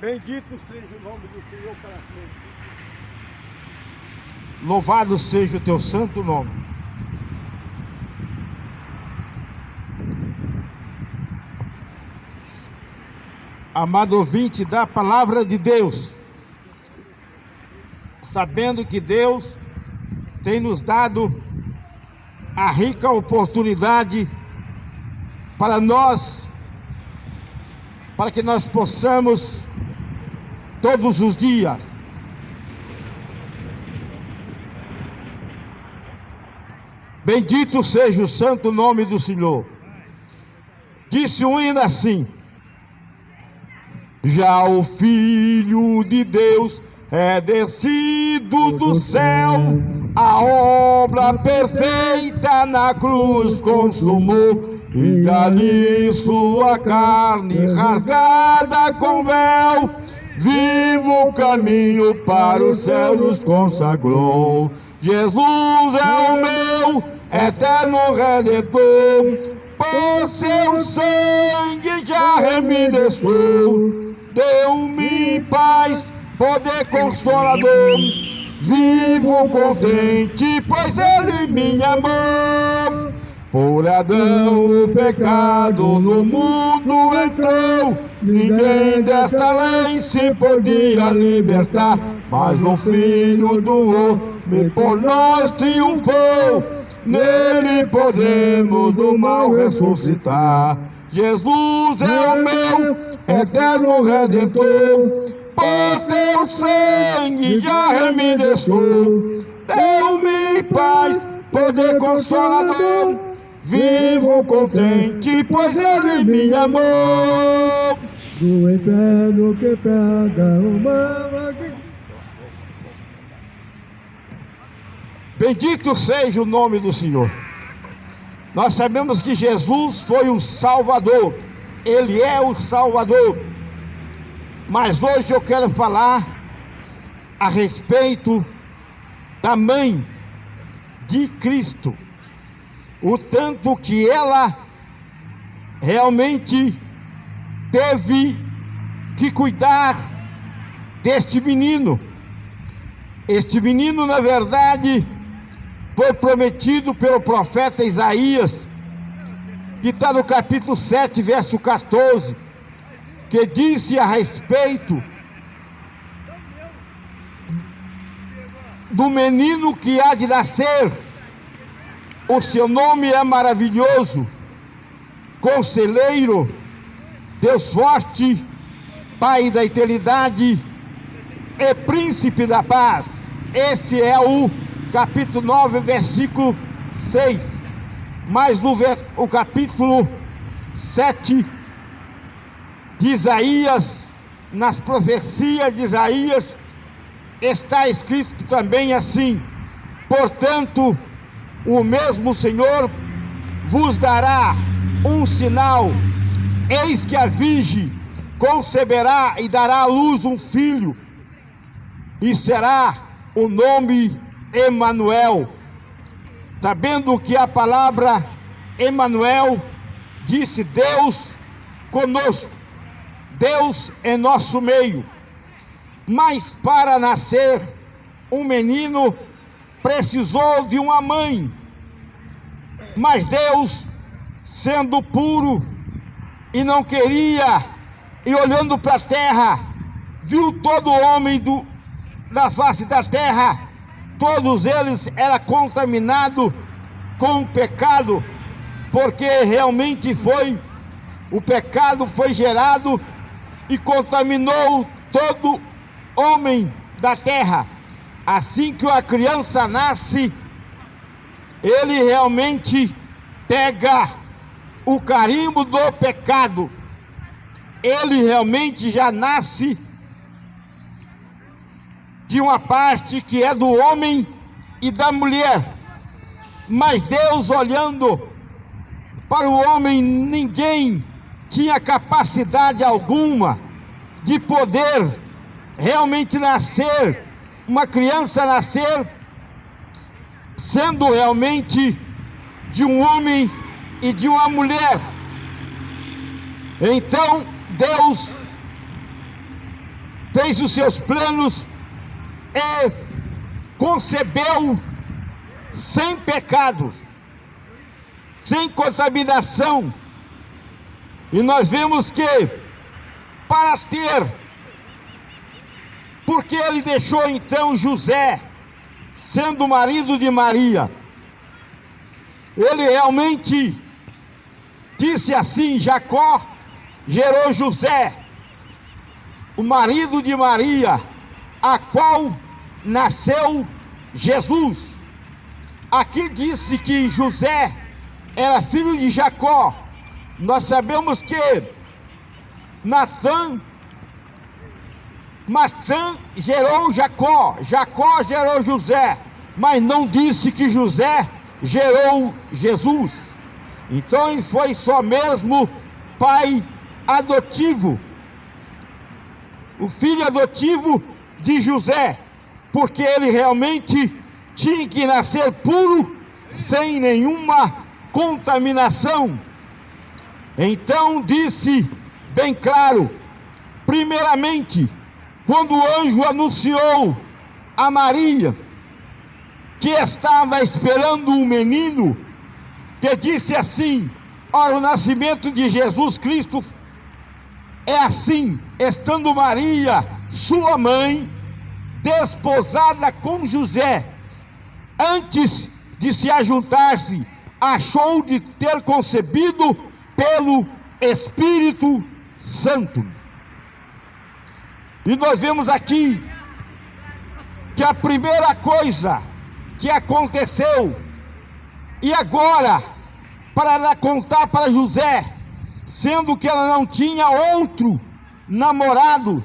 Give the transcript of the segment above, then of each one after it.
Bendito seja o nome do Senhor para sempre. Louvado seja o teu santo nome. Amado ouvinte da palavra de Deus, sabendo que Deus tem nos dado a rica oportunidade para que nós possamos todos os dias bendito seja o santo nome do Senhor. Disse um hino assim: já o Filho de Deus é descido do céu, a obra perfeita na cruz consumou, e ali sua carne rasgada com véu, vivo caminho para o céu nos consagrou. Jesus é o meu eterno Redentor, por seu sangue já remidestou, deu-me paz, poder consolador, vivo contente, pois ele me amou. Por Adão o pecado no mundo entrou, ninguém desta lei se podia libertar, mas o Filho do homem por nós triunfou, nele podemos do mal ressuscitar. Jesus é o meu eterno Redentor, por teu sangue já remidestou, deu-me paz, poder consolador, vivo contente, pois ele me amou. Do inferno que praga humana. Bendito seja o nome do Senhor. Nós sabemos que Jesus foi o Salvador, Ele é o Salvador. Mas hoje eu quero falar a respeito da mãe de Cristo, o tanto que ela realmente teve que cuidar deste menino. Este menino, na verdade, foi prometido pelo profeta Isaías, que está no capítulo 7, verso 14, que disse a respeito do menino que há de nascer. O seu nome é maravilhoso, Conselheiro, Deus forte, Pai da eternidade e Príncipe da paz. Este é o capítulo 9, versículo 6. Mas o capítulo 7 de Isaías, nas profecias de Isaías, está escrito também assim: portanto, o mesmo Senhor vos dará um sinal, eis que a virgem conceberá e dará à luz um filho, e será o nome Emanuel. Sabendo que a palavra Emanuel disse Deus conosco, Deus em nosso meio. Mas para nascer um menino precisou de uma mãe. Mas Deus, sendo puro e não queria, e olhando para a terra, viu todo homem da face da terra, todos eles eram contaminados com o pecado, porque realmente o pecado foi gerado e contaminou todo homem da terra. Assim que a criança nasce, ele realmente pega o carimbo do pecado. Ele realmente já nasce de uma parte que é do homem e da mulher. Mas Deus, olhando para o homem, ninguém tinha capacidade alguma de poder realmente nascer, uma criança nascer, sendo realmente de um homem e de uma mulher. Então Deus fez os seus planos e concebeu sem pecados, sem contaminação. E nós vemos que para ter, porque ele deixou então José, sendo marido de Maria, ele realmente disse assim: Jacó gerou José, o marido de Maria, a qual nasceu Jesus. Aqui disse que José era filho de Jacó. Nós sabemos que Matã gerou Jacó, Jacó gerou José, mas não disse que José gerou Jesus. Então ele foi só mesmo pai adotivo, o filho adotivo de José, porque ele realmente tinha que nascer puro, sem nenhuma contaminação. Então disse bem claro, primeiramente, quando o anjo anunciou a Maria que estava esperando um menino, que disse assim: ora, o nascimento de Jesus Cristo é assim, estando Maria, sua mãe, desposada com José, antes de se ajuntar-se, achou de ter concebido pelo Espírito Santo. E nós vemos aqui que a primeira coisa que aconteceu, e agora, para ela contar para José, sendo que ela não tinha outro namorado,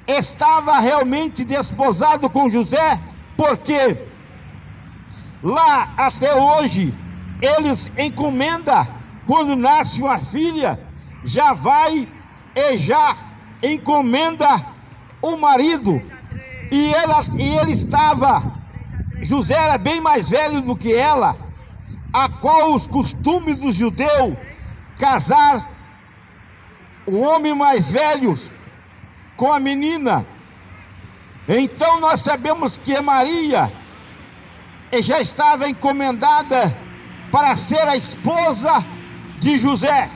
estava realmente desposado com José, porque lá até hoje eles encomendam, quando nasce uma filha, já vai e já encomenda o marido. E ele estava, José era bem mais velho do que ela, a qual os costumes dos judeus, casar o homem mais velho com a menina. Então nós sabemos que Maria já estava encomendada para ser a esposa de José,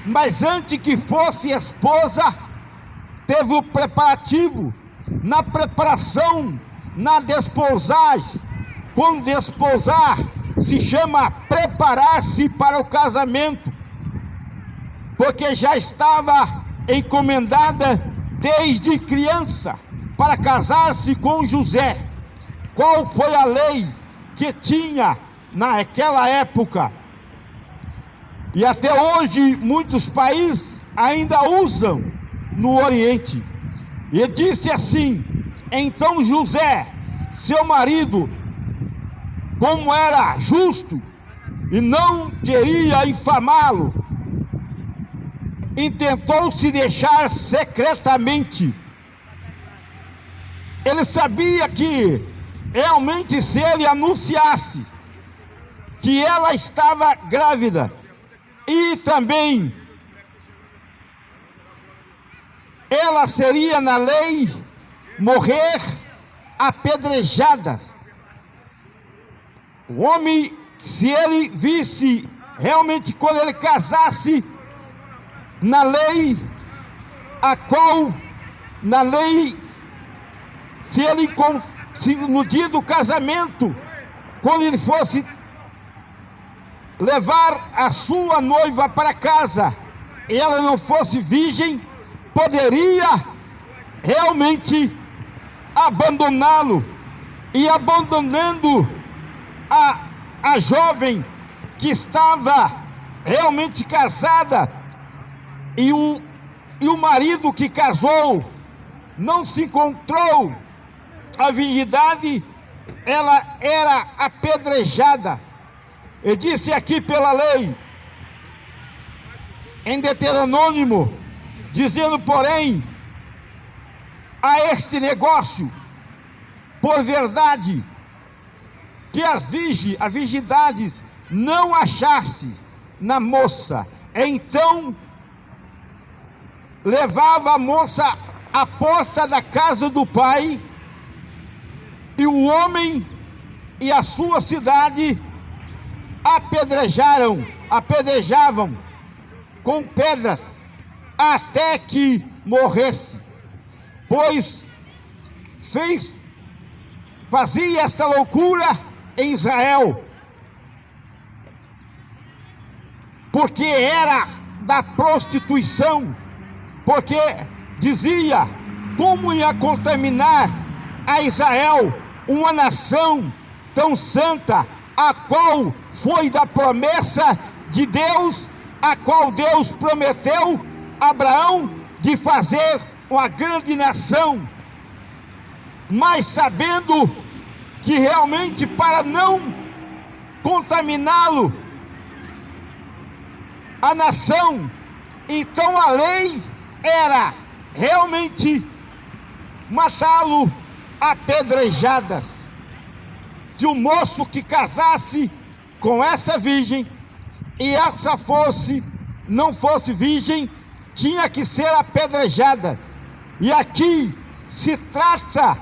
mas antes que fosse esposa, teve o preparativo. Na preparação, na desposagem, quando desposar, se chama preparar-se para o casamento, porque já estava encomendada desde criança para casar-se com José. Qual foi a lei que tinha naquela época? E até hoje muitos países ainda usam no Oriente. E disse assim: então José, seu marido, como era justo e não queria infamá-lo, intentou se deixar secretamente. Ele sabia que realmente, se ele anunciasse que ela estava grávida, e também ela seria, na lei, morrer apedrejada. O homem, se ele visse realmente, quando ele casasse, na lei, a qual, na lei, se no dia do casamento, quando ele fosse levar a sua noiva para casa, e ela não fosse virgem, poderia realmente abandoná-lo. E abandonando a jovem que estava realmente casada, e o marido que casou não se encontrou a virgindade, ela era apedrejada. Eu disse aqui pela lei, em Deuteronômio, dizendo, porém, a este negócio, por verdade, que a virgindade não achasse na moça, então levava a moça à porta da casa do pai, e o homem e a sua cidade apedrejavam com pedras até que morresse, pois fazia esta loucura em Israel, porque era da prostituição, porque dizia como ia contaminar a Israel, uma nação tão santa, a qual foi da promessa de Deus, a qual Deus prometeu a Abraão de fazer uma grande nação, mas sabendo que realmente para não contaminá-lo, a nação, então a lei era realmente matá-lo a apedrejadas. Se o moço que casasse com essa virgem e essa não fosse virgem, tinha que ser apedrejada. E aqui se trata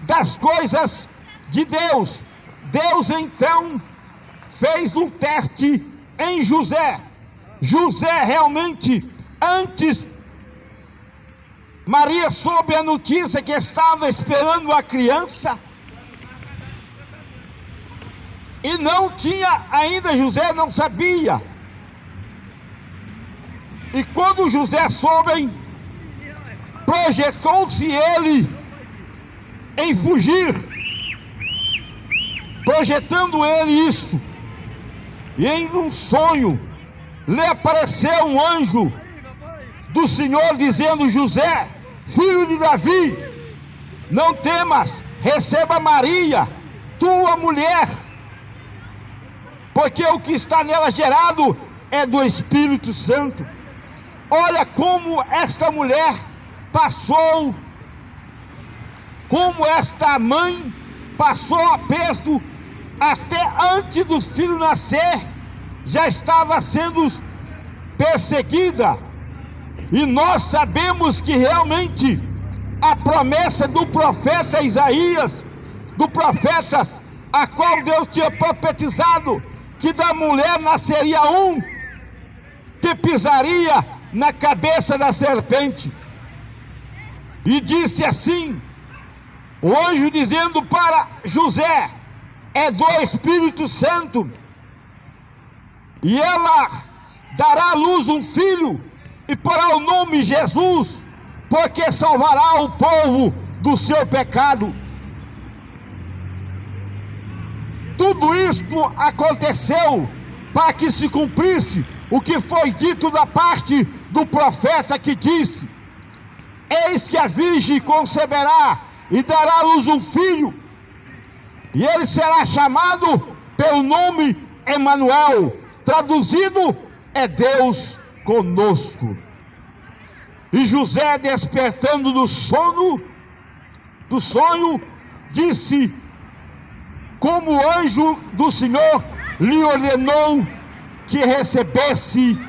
das coisas de Deus. Deus então fez um teste em José. José realmente, antes Maria soube a notícia que estava esperando a criança, e não tinha ainda, José não sabia. E quando José soube, projetou-se ele em fugir, projetando ele isso. E em um sonho lhe apareceu um anjo do Senhor dizendo: José, filho de Davi, não temas, receba Maria, tua mulher, porque o que está nela gerado é do Espírito Santo. Olha como esta mulher passou, como esta mãe passou aperto, até antes do filho nascer, já estava sendo perseguida. E nós sabemos que realmente a promessa do profeta Isaías, do profeta a qual Deus tinha profetizado, que da mulher nasceria um que pisaria na cabeça da serpente. E disse assim, o anjo dizendo para José: é do Espírito Santo, e ela dará à luz um filho, e porá o nome Jesus, porque salvará o povo do seu pecado. Tudo isto aconteceu para que se cumprisse o que foi dito da parte do profeta, que disse: eis que a virgem conceberá e dará à luz um filho, e ele será chamado pelo nome Emanuel, traduzido é Deus conosco. E José, despertando do sonho, disse como o anjo do Senhor lhe ordenou que recebesse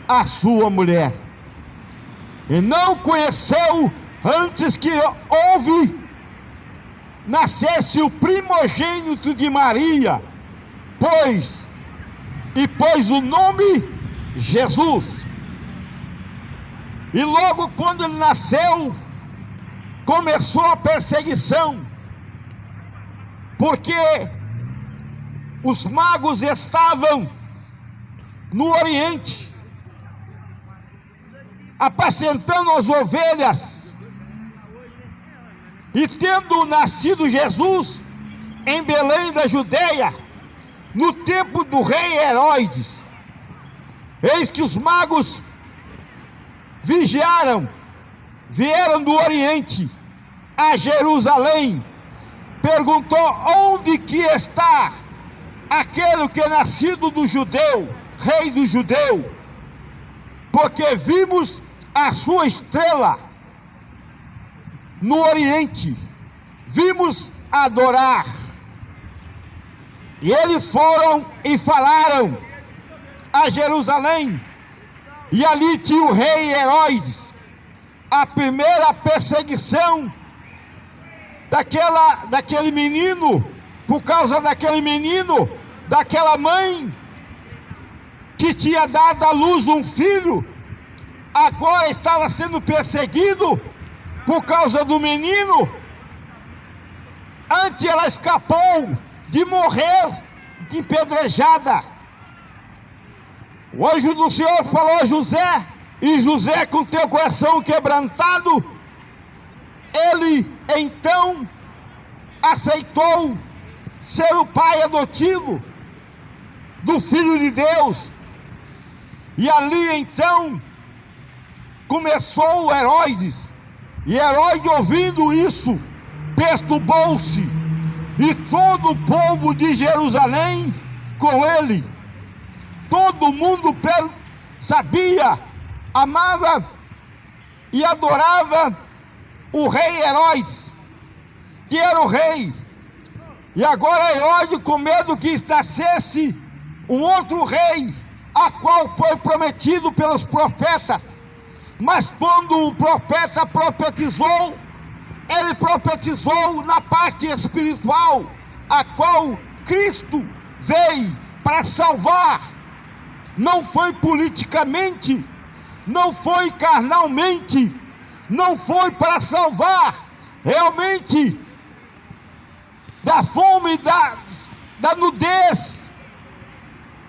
a sua mulher. E não conheceu antes que nascesse o primogênito de Maria, pôs o nome Jesus. E logo quando ele nasceu, começou a perseguição, porque os magos estavam no Oriente, apacentando as ovelhas, e tendo nascido Jesus em Belém da Judeia, no tempo do rei Herodes, eis que os magos vieram do Oriente a Jerusalém, perguntou: onde que está aquele que é nascido do judeu, rei do judeu? Porque vimos a sua estrela no Oriente, vimos adorar. E eles foram e falaram a Jerusalém, e ali tinha o rei Herodes. a primeira perseguição daquele menino, por causa daquele menino, daquela mãe que tinha dado à luz um filho, agora estava sendo perseguido por causa do menino. Antes ela escapou de morrer empedrejada. O anjo do Senhor falou a José, e José, com teu coração quebrantado, ele então aceitou ser o pai adotivo do Filho de Deus. E ali então começou o Herodes. E Herodes, ouvindo isso, perturbou-se, e todo o povo de Jerusalém com ele. Todo mundo sabia, amava e adorava o rei Herodes, que era o rei. E agora Herodes, com medo que nascesse um outro rei, a qual foi prometido pelos profetas. Mas quando o profeta profetizou, ele profetizou na parte espiritual, a qual Cristo veio para salvar. Não foi politicamente, não foi carnalmente, não foi para salvar realmente da fome, da nudez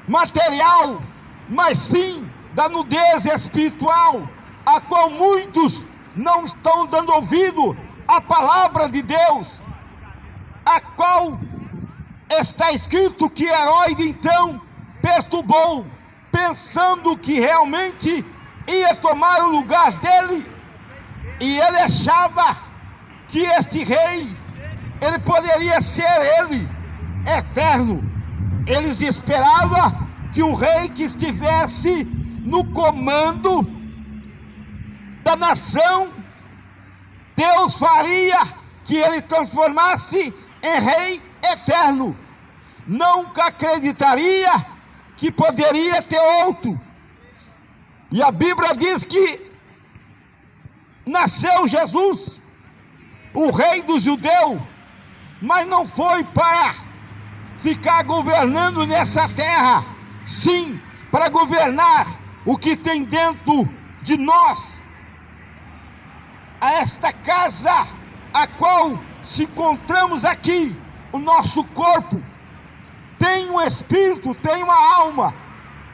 material, mas sim da nudez espiritual, a qual muitos não estão dando ouvido à palavra de Deus, a qual está escrito que Herodes então perturbou, pensando que realmente ia tomar o lugar dele, e ele achava que este rei, ele poderia ser ele, eterno. Eles esperavam que o rei que estivesse no comando da nação, Deus faria que ele transformasse em rei eterno. Nunca acreditaria que poderia ter outro. E a Bíblia diz que nasceu Jesus, o rei dos judeus, mas não foi para ficar governando nessa terra, sim, para governar o que tem dentro de nós. A esta casa a qual se encontramos aqui, o nosso corpo tem um espírito, tem uma alma.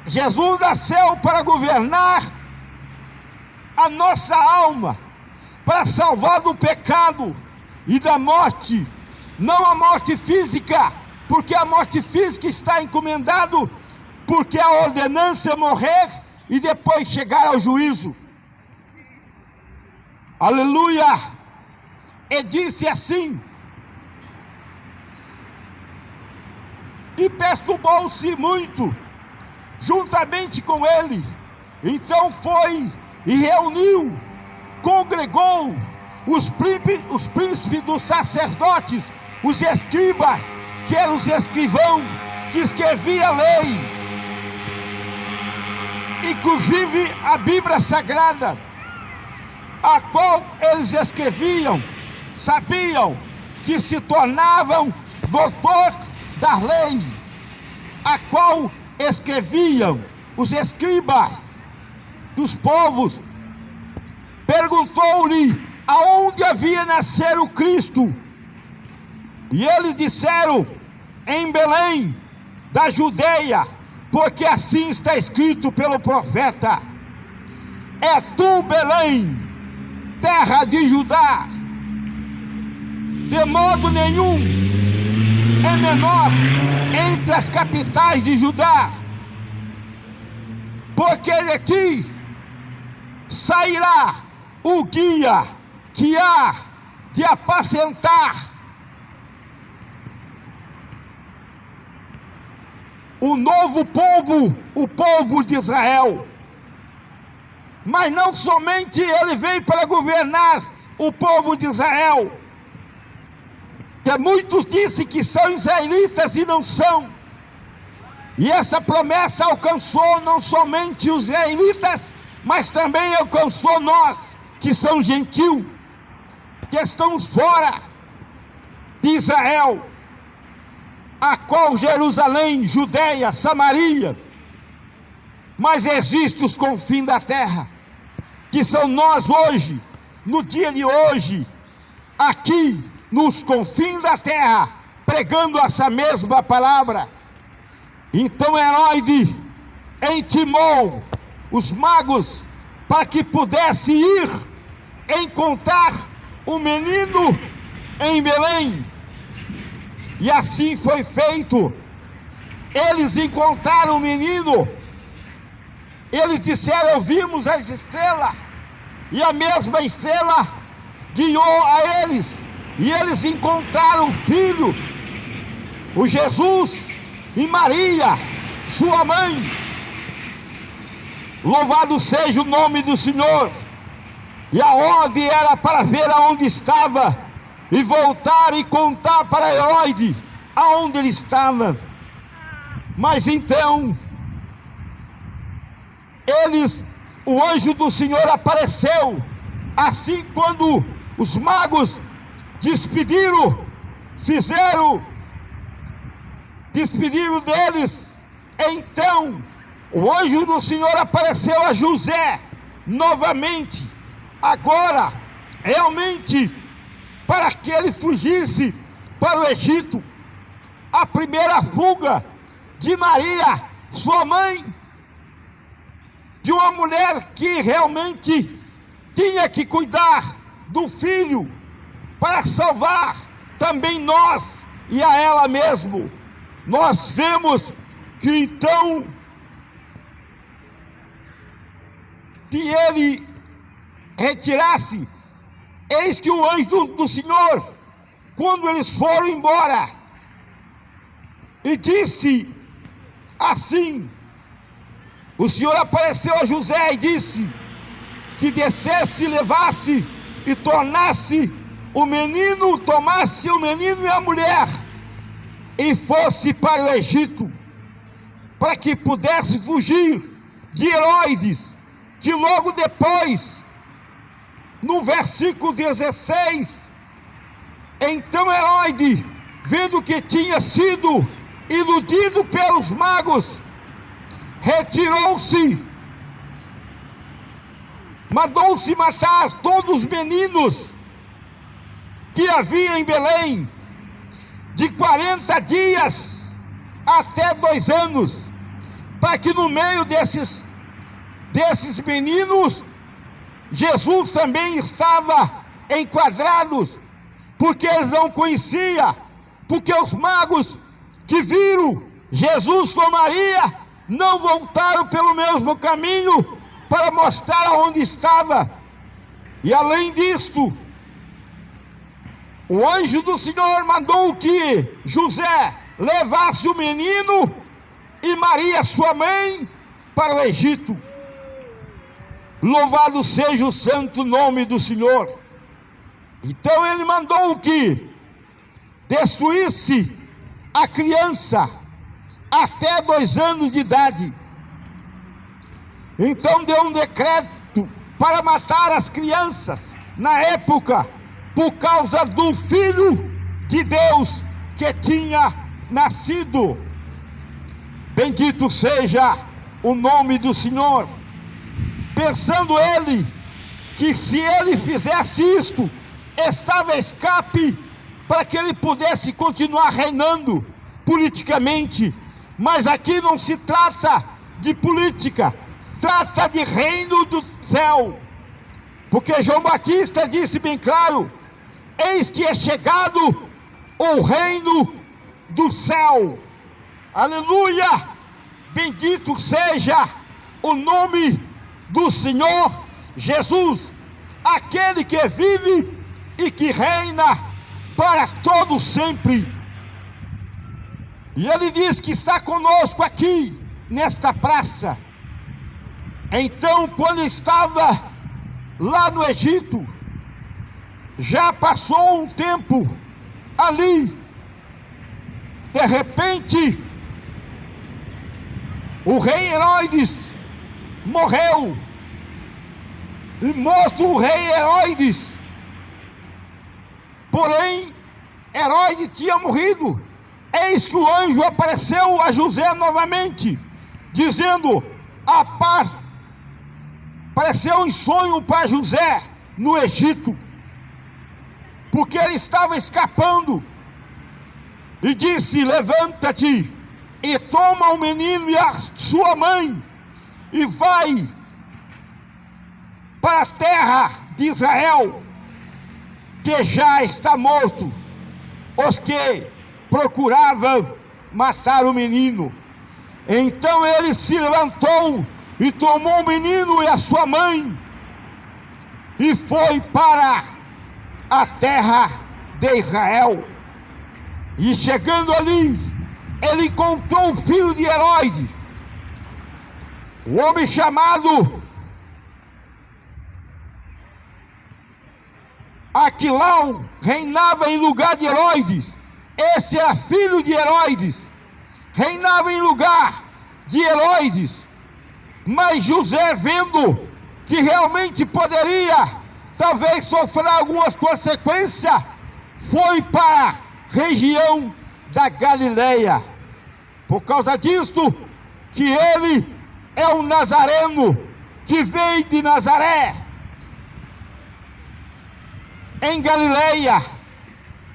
Jesus nasceu para governar a nossa alma, para salvar do pecado e da morte, não a morte física, porque a morte física está encomendado, porque a ordenança é morrer e depois chegar ao juízo. Aleluia! E disse assim, e perturbou-se muito, juntamente com ele. Então foi e reuniu, congregou os príncipes dos sacerdotes, os escribas, que eram os escrivãos, que escreviam a lei, inclusive a Bíblia Sagrada, a qual eles escreviam, sabiam que se tornavam doutor da lei, a qual escreviam os escribas dos povos. Perguntou-lhe aonde havia nascer o Cristo, e eles disseram, em Belém da Judeia, porque assim está escrito pelo profeta: é tu, Belém, terra de Judá, de modo nenhum é menor entre as capitais de Judá, porque de ti sairá o guia que há de apacentar o novo povo, o povo de Israel. Mas não somente ele veio para governar o povo de Israel, que muitos dizem que são israelitas e não são. E essa promessa alcançou não somente os israelitas, mas também alcançou nós, que são gentil, que estão fora de Israel, a qual Jerusalém, Judeia, Samaria, mas existe os confins da terra, que são nós hoje, no dia de hoje, aqui nos confins da terra, pregando essa mesma palavra. Então Herodes intimou os magos para que pudesse ir encontrar o menino em Belém. E assim foi feito. Eles encontraram o menino. Eles disseram: vimos as estrelas, e a mesma estrela guiou a eles, e eles encontraram o filho, o Jesus, e Maria, sua mãe. Louvado seja o nome do Senhor. E a ordem era para ver aonde estava, e voltar e contar para Herodes aonde ele estava. Mas então, o anjo do Senhor apareceu. Assim, quando os magos despediram deles, então o anjo do Senhor apareceu a José novamente, agora realmente para que ele fugisse para o Egito. A primeira fuga de Maria, sua mãe, de uma mulher que realmente tinha que cuidar do filho para salvar também nós e a ela mesmo. Nós vemos que então, se ele retirasse, eis que o anjo do Senhor, quando eles foram embora, e disse assim, o Senhor apareceu a José e disse que descesse, levasse e tornasse o menino, tomasse o menino e a mulher, e fosse para o Egito, para que pudesse fugir de Herodes, que logo depois, no versículo 16, então Herodes, vendo que tinha sido iludido pelos magos, retirou-se, mandou-se matar todos os meninos que havia em Belém, de 40 dias até 2 anos, para que no meio desses meninos, Jesus também estava enquadrados, porque eles não conheciam, porque os magos que viram Jesus com Maria não voltaram pelo mesmo caminho para mostrar onde estava. E além disto, o anjo do Senhor mandou que José levasse o menino e Maria, sua mãe, para o Egito. Louvado seja o santo nome do Senhor. Então ele mandou que destruísse a criança até 2 anos de idade. Então deu um decreto para matar as crianças na época, por causa do Filho de Deus que tinha nascido. Bendito seja o nome do Senhor. Pensando ele que se ele fizesse isto, estava escape para que ele pudesse continuar reinando politicamente. Mas aqui não se trata de política, trata de reino do céu. Porque João Batista disse bem claro: eis que é chegado o reino do céu. Aleluia! Bendito seja o nome do Senhor Jesus, aquele que vive e que reina para todo sempre. E ele diz que está conosco aqui nesta praça. Então, quando estava lá no Egito, já passou um tempo ali, de repente o rei Herodes morreu, e morto o rei Herodes. Porém, Herodes tinha morrido. Eis que o anjo apareceu a José novamente, dizendo: apareceu em sonho para José no Egito, porque ele estava escapando, e disse: levanta-te e toma o menino e a sua mãe, e vai para a terra de Israel, que já está morto os que procuravam matar o menino. Então ele se levantou e tomou o menino e a sua mãe e foi para a terra de Israel. E chegando ali, ele encontrou o filho de Herodes, o homem chamado Aquilau, reinava em lugar de Herodes. Esse era filho de Herodes, reinava em lugar de Herodes. Mas José, vendo que realmente poderia talvez sofrer algumas consequências, foi para a região da Galileia. Por causa disto, que ele é um nazareno que veio de Nazaré, em Galileia,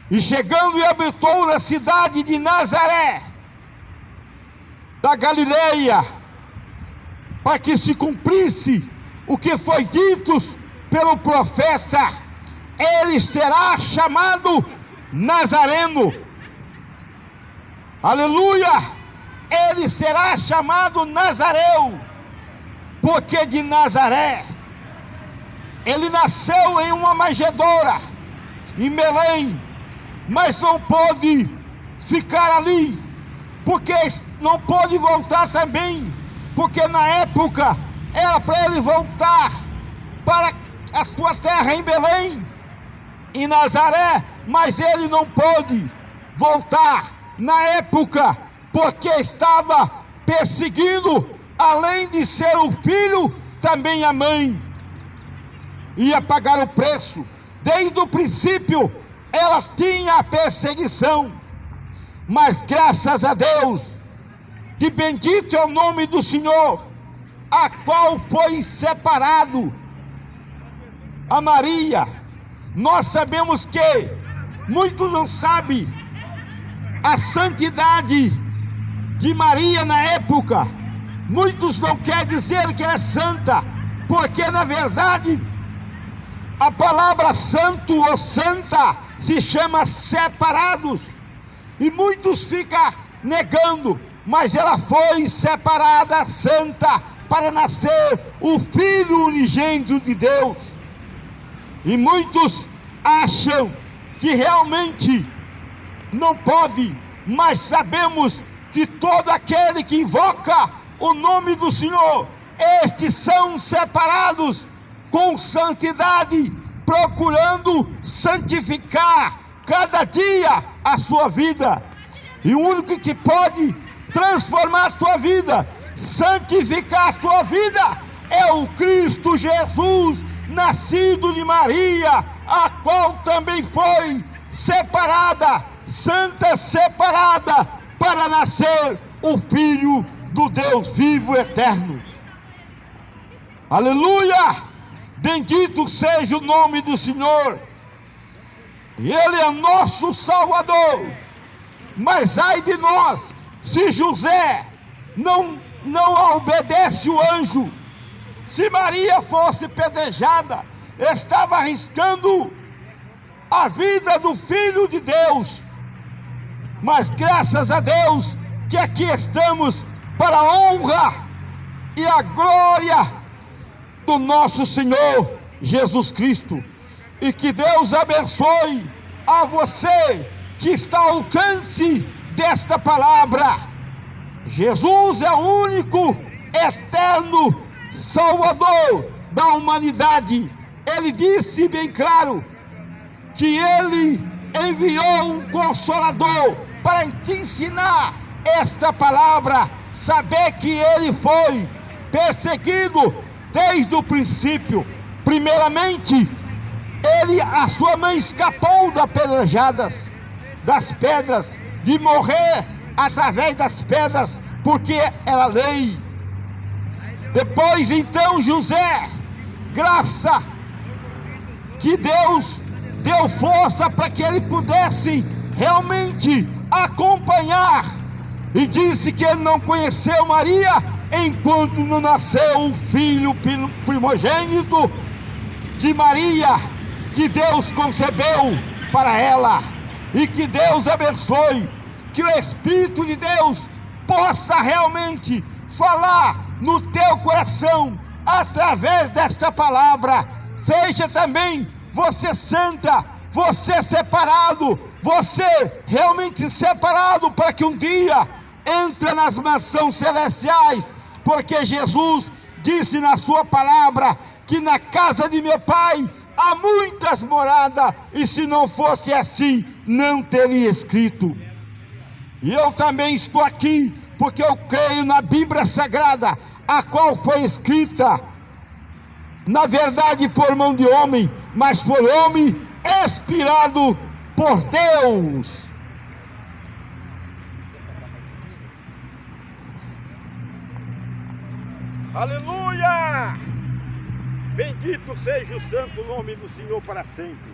e chegando e habitou na cidade de Nazaré, da Galileia, para que se cumprisse o que foi dito pelo profeta: ele será chamado Nazareno. Aleluia! Ele será chamado Nazareu, porque de Nazaré ele nasceu em uma manjedoura em Belém, mas não pôde ficar ali, porque não pôde voltar também, porque na época era para ele voltar para a sua terra em Belém, em Nazaré, mas ele não pôde voltar na época, porque estava perseguindo, além de ser o filho, também a mãe. Ia pagar o preço. Desde o princípio ela tinha a perseguição, mas graças a Deus, que bendito é o nome do Senhor, a qual foi separado a Maria. Nós sabemos que muitos não sabem a santidade de Maria na época. Muitos não querem dizer que é santa, porque na verdade a palavra santo ou santa se chama separados, e muitos ficam negando, mas ela foi separada santa para nascer o Filho unigênito de Deus. E muitos acham que realmente não pode, mas sabemos que todo aquele que invoca o nome do Senhor, estes são separados com santidade, procurando santificar cada dia a sua vida. E o único que pode transformar a tua vida, santificar a tua vida, é o Cristo Jesus, nascido de Maria, a qual também foi separada, santa separada, para nascer o Filho do Deus vivo e eterno. Aleluia! Bendito seja o nome do Senhor. Ele é nosso Salvador. Mas ai de nós, se José não obedece o anjo. Se Maria fosse pedrejada, estava arriscando a vida do Filho de Deus. Mas graças a Deus que aqui estamos para a honra e a glória do nosso Senhor Jesus Cristo. E que Deus abençoe a você que está ao alcance desta palavra. Jesus é o único eterno Salvador da humanidade. Ele disse bem claro que ele enviou um Consolador para te ensinar esta palavra, saber que ele foi perseguido desde o princípio. Primeiramente, a sua mãe escapou das pedrejadas, das pedras, de morrer através das pedras, porque era lei. Depois, então, José, graça que Deus deu força para que ele pudesse realmente acompanhar, e disse que ele não conheceu Maria enquanto não nasceu o filho primogênito de Maria, que Deus concebeu para ela. E que Deus abençoe, que o Espírito de Deus possa realmente falar no teu coração através desta palavra. Seja também você santa, você separado, você realmente separado, para que um dia entre nas mansões celestiais, porque Jesus disse na sua palavra que na casa de meu Pai há muitas moradas, e se não fosse assim, não teria escrito. E eu também estou aqui, porque eu creio na Bíblia Sagrada, a qual foi escrita, na verdade, por mão de homem, mas por homem inspirado por Deus. Aleluia! Bendito seja o santo nome do Senhor para sempre.